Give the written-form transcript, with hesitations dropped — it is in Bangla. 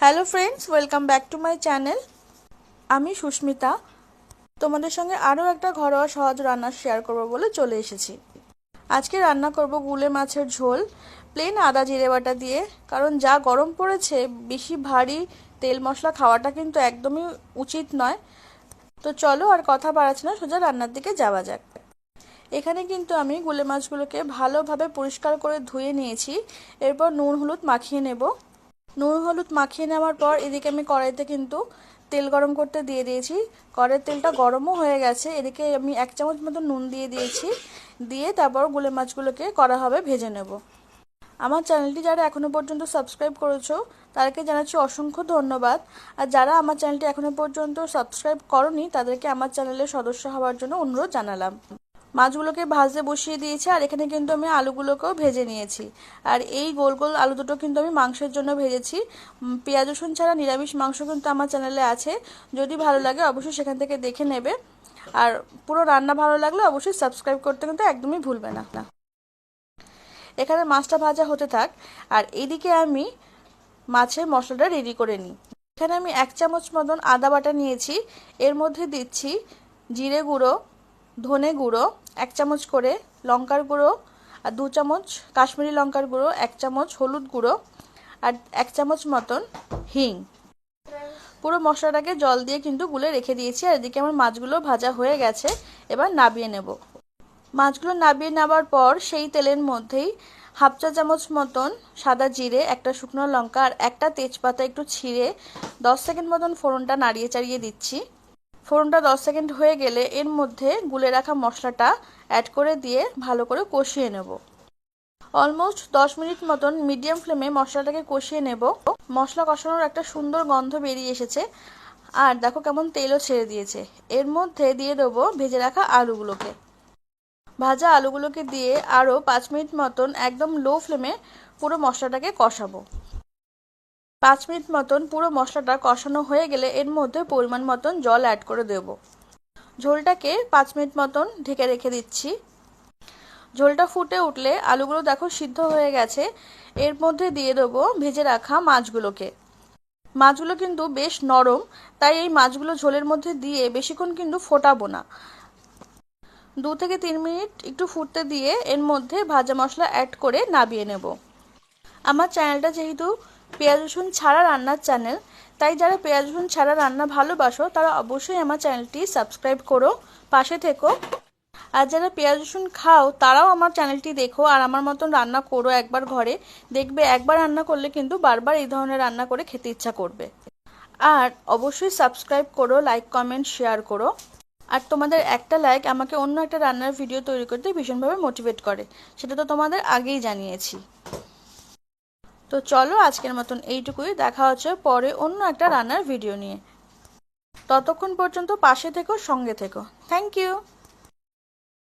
Hello friends, welcome back to my channel. আমি সুস্মিতা তোমাদের সঙ্গে আরও একটা ঘরোয়া সহজ রান্না শেয়ার করব বলে চলে এসেছি। আজকে রান্না করব গুলে মাছের ঝোল, প্লেন আদা জিরে বাটা দিয়ে। কারণ যা গরম পড়েছে, বেশি ভারী তেল মশলা খাওয়াটা কিন্তু একদমই উচিত নয়। তো চলো আর কথা বাড়াচ্ছি না, সোজা রান্নার দিকে যাওয়া যাক। এখানে কিন্তু আমি গুলে মাছগুলোকে ভালোভাবে পরিষ্কার করে ধুয়ে নিয়েছি। এরপর নুন হলুদ মাখিয়ে নেব। নুন হলুদ মাখিয়ে নেওয়ার পর এদিকে আমি কড়াইতে কিন্তু তেল গরম করতে দিয়ে দিয়েছি। কড়াইয়ের তেলটা গরমও হয়ে গেছে। এদিকে আমি 1 চামচ মতো নুন দিয়ে দিয়েছি। দিয়ে তারপর গুলে মাছগুলোকে কড়াভাবে ভেজে নেব। আমার চ্যানেলটি যারা এখনও পর্যন্ত সাবস্ক্রাইব করেছো তাদেরকে জানাচ্ছি অসংখ্য ধন্যবাদ। আর যারা আমার চ্যানেলটি এখনও পর্যন্ত সাবস্ক্রাইব করনি তাদেরকে আমার চ্যানেলের সদস্য হওয়ার জন্য অনুরোধ জানালাম। মাছগুলোকে ভাজতে বসিয়ে দিয়েছি, আর এখানে কিন্তু আমি আলুগুলোকেও ভেজে নিয়েছি। আর এই গোল গোল আলু দুটো কিন্তু আমি মাংসের জন্য ভেজেছি। পেঁয়াজ রসুন ছাড়া নিরামিষ মাংস কিন্তু আমার চ্যানেলে আছে, যদি ভালো লাগে অবশ্যই সেখান থেকে দেখে নেবে। আর পুরো রান্না ভালো লাগলে অবশ্যই সাবস্ক্রাইব করতে কিন্তু একদমই ভুলবে না। এখানে মাছটা ভাজা হতে থাক, আর এদিকে আমি মাছের মশলাটা রেডি করে নিই। এখানে আমি 1 চামচ মতন আদা বাটা নিয়েছি। এর মধ্যে দিচ্ছি জিরে গুঁড়ো, ধনে গুঁড়ো 1 চামচ করে, লঙ্কার গুঁড়ো আর 2 চামচ কাশ্মীরি লঙ্কার গুঁড়ো, 1 চামচ হলুদ গুঁড়ো আর 1 চামচ মতন হিং। পুরো মশলাটাকে জল দিয়ে কিন্তু গুলে রেখে দিয়েছি। আর এদিকে আমার মাছগুলো ভাজা হয়ে গেছে, এবার নাবিয়ে নেব। মাছগুলো নাবিয়ে নেওয়ার পর সেই তেলের মধ্যেই 1/2 চা চামচ মতন সাদা জিরে, একটা শুকনো লঙ্কা আর একটা তেজপাতা একটু ছিঁড়ে 10 সেকেন্ড মতন ফোড়নটা নাড়িয়ে চাড়িয়ে দিচ্ছি। ফোড়নটা 10 সেকেন্ড হয়ে গেলে এর মধ্যে গুলে রাখা মশলাটা অ্যাড করে দিয়ে ভালো করে কষিয়ে নেব। অলমোস্ট 10 মিনিট মতন মিডিয়াম ফ্লেমে মশলাটাকে কষিয়ে নেব। মশলা কষানোর একটা সুন্দর গন্ধ বেরিয়ে এসেছে, আর দেখো কেমন তেলও ছেড়ে দিয়েছে। এর মধ্যে দিয়ে দেবো ভেজে রাখা আলুগুলোকে। ভাজা আলুগুলোকে দিয়ে আরও 5 মিনিট মতন একদম লো ফ্লেমে পুরো মশলাটাকে কষাবো। 5 মিনিট মতন পুরো মশলাটা কষানো হয়ে গেলে এর মধ্যে পরিমাণ মতন জল অ্যাড করে দেব। ঝোলটাকে 5 মিনিট মতন ঢেকে রেখে দিচ্ছি। ঝোলটা ফুটে উঠলে আলুগুলো দেখো সিদ্ধ হয়ে গেছে। এর মধ্যে দিয়ে দেবো ভেজে রাখা মাছগুলোকে। মাছগুলো কিন্তু বেশ নরম, তাই এই মাছগুলো ঝোলের মধ্যে দিয়ে বেশিক্ষণ কিন্তু ফোটাবো না। 2 থেকে 3 মিনিট একটু ফুটতে দিয়ে এর মধ্যে ভাজা মশলা অ্যাড করে নাবিয়ে নেব। আমার চ্যানেলটা যেহেতু পেঁয়াজ রসুন ছাড়া রান্নার চ্যানেল, তাই যারা পেঁয়াজ রসুন ছাড়া রান্না ভালোবাসো তারা অবশ্যই আমার চ্যানেলটি সাবস্ক্রাইব করো, পাশে থেকো। আর যারা পেঁয়াজ রসুন খাও তারাও আমার চ্যানেলটি দেখো, আর আমার মতন রান্না করো একবার ঘরে। দেখবে একবার রান্না করলে কিন্তু বারবার এই ধরনের রান্না করে খেতে ইচ্ছা করবে। আর অবশ্যই সাবস্ক্রাইব করো, লাইক কমেন্ট শেয়ার করো। আর তোমাদের একটা লাইক আমাকে অন্য একটা রান্নার ভিডিও তৈরি করতে ভীষণভাবে মোটিভেট করে, সেটা তো তোমাদের আগেই জানিয়েছি। তো চলো আজকের মতন এইটুকুই, দেখা হচ্ছে পরে অন্য একটা রান্নার ভিডিও নিয়ে। ততক্ষণ পর্যন্ত পাশে থেকো, সঙ্গে থেকো। Thank you.